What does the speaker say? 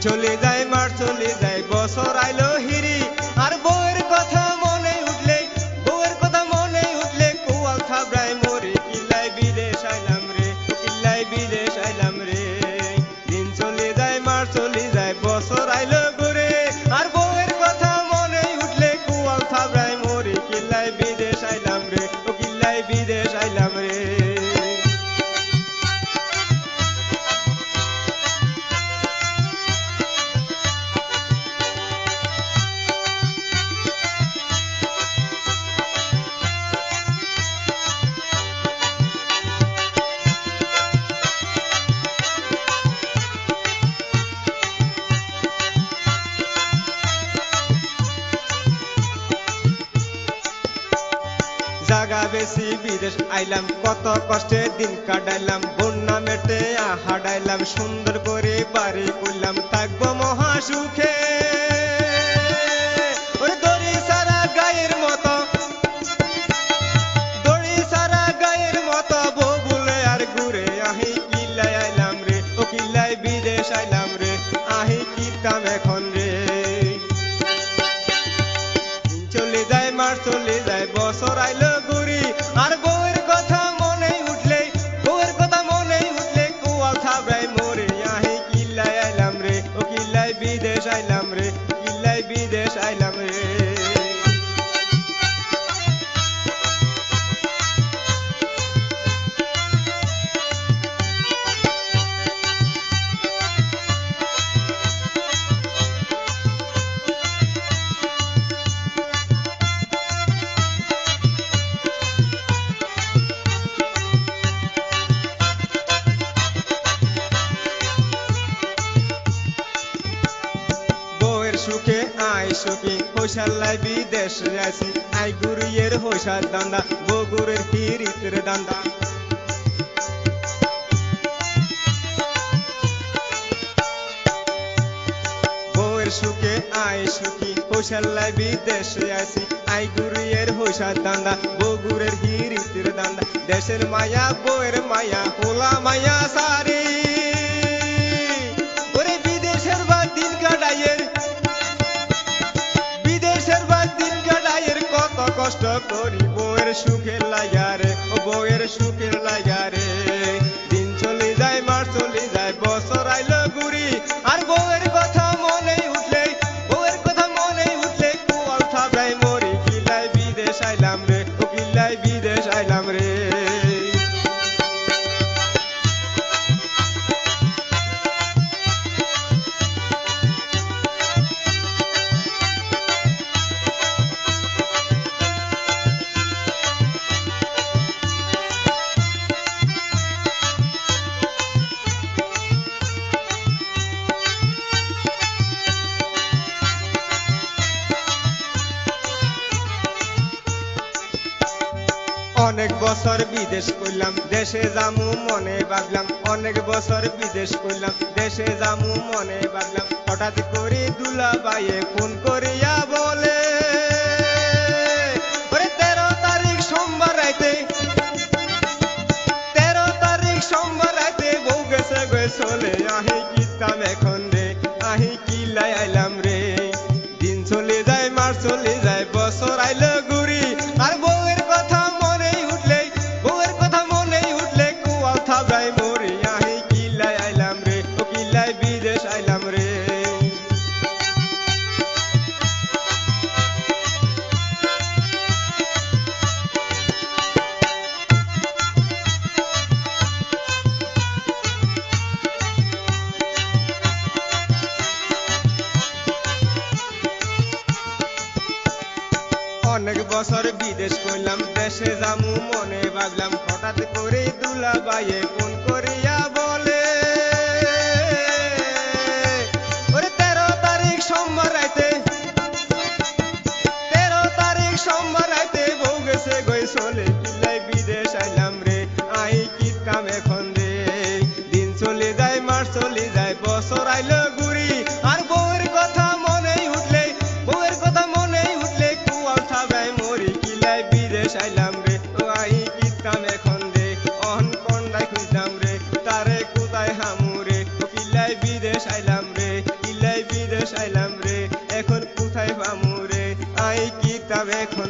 চলে যায় মাস চলে যায় বছর আইলো হিরি আর বউয়ের কথা মনে উঠলে কোয়াল থাবড়ায় মরে কিল্লাই বিদেশ আইলাম রে কিল্লাই বিদেশ আইলাম রে দিন চলে যায় মাস চলে যায় বছর আইলো ঘুরে আর বউয়ের কথা মনে উঠলে কোয়াল থাবড়ায় মরে কিল্লাই বিদেশ আইলাম রে কিল্লাই বিদেশ আইলাম রে। জাগা বেশি বিদেশ আইলাম কত কষ্টে দিন কাটাইলাম বন্যা মেটে হাডাইলাম সুন্দর করে বাড়ি করলাম থাকবো মহা সুখে দড়ি সারা গায়ের মতো বউ বলে আর ঘুরে আহি কিল্লাই আইলাম রে ও কিল্লাই বিদেশ আইলাম রে আহি কিতাম এখন রে চলে যায় মাস চলে যায় বছর আইলো ঘুরি আর বউয়ের কথা মনে উঠলে কোয়াল থাবড়ায় মরে আহি কিল্লাই আইলাম রে ও কিল্লাই বিদেশ আইলাম রে কিল্লাই বিদেশ আইলাম রে। সুখে আই সুখী হইসাল্লাই বিদেশ যাইছি আই গুরুয়ের হইসার দান্দা বগুরের হিরিতের দান্দা বউয়ের সুখে আই সুখী হইসাল্লাই বিদেশ যাইছি আই গুরুয়ের হইসার দান্দা বগুরের হিরিতের দান্দা দেশের মায়া বউয়ের মায়া হোলা মায়া সারি ওরে বিদেশের বা দিন কাটাইয়ের কষ্ট করি বউয়ের সুখের লাগা রে ও বউয়ের সুখের লাগা রে দিন চলে যায় মাস চলে যায় বছর আইলো ঘুরি আর বউয়ের কথা মনে উঠলে কোয়াল থাবড়ায় মরি কিল্লাই বিদেশ আইলাম রে ও কিল্লাই বিদেশ আইলাম রে। অনেক বছর বিদেশ করলাম দেশে যামু মনে ভাবলাম অনেক বছর বিদেশ করলাম দেশে যামু মনে ভাবলাম হঠাৎ করে দুলা বাইয়ে ফোন করিয়া বলে 13 তারিখ সোমবার রাইতে বউ গেছে গে চলে আহি কিতাম এখন রে আহি কিল্লাই আইলাম রে দিন চলে যায় মাস চলে যায় বছর আইলো ঘুরি আর বউয়ের কথা কোয়াল থাবড়ায় মরি আহি কিল্লাই আইলাম রে ও কিল্লাই বিদেশ আইলাম রে। অনেক বছর বিদেশ করলাম দেশে যামু মনে ভাবলাম হঠাৎ করে দুলা বাইয়ে ফোন করিয়া বলে 13 তারিখ সোমবার রাইতে বউ গেছে গই চলে কিল্লাই বিদেশ আইলাম রে আহি কিতাম এখন রে দিন চলে যায় মাস চলে যায় বছর আইলো ঘুরি আর বউয়ের কথা মনে উঠলে কোয়াল থাবড়ায় মরি কিল্লাই বিদেশ আইলাম রে ও আহি কিতাম এখন রে অহন কন্ডাই খুঁজলাম রে তারে কোথায় হামুরে কিল্লাই বিদেশ আইলাম রে। এখন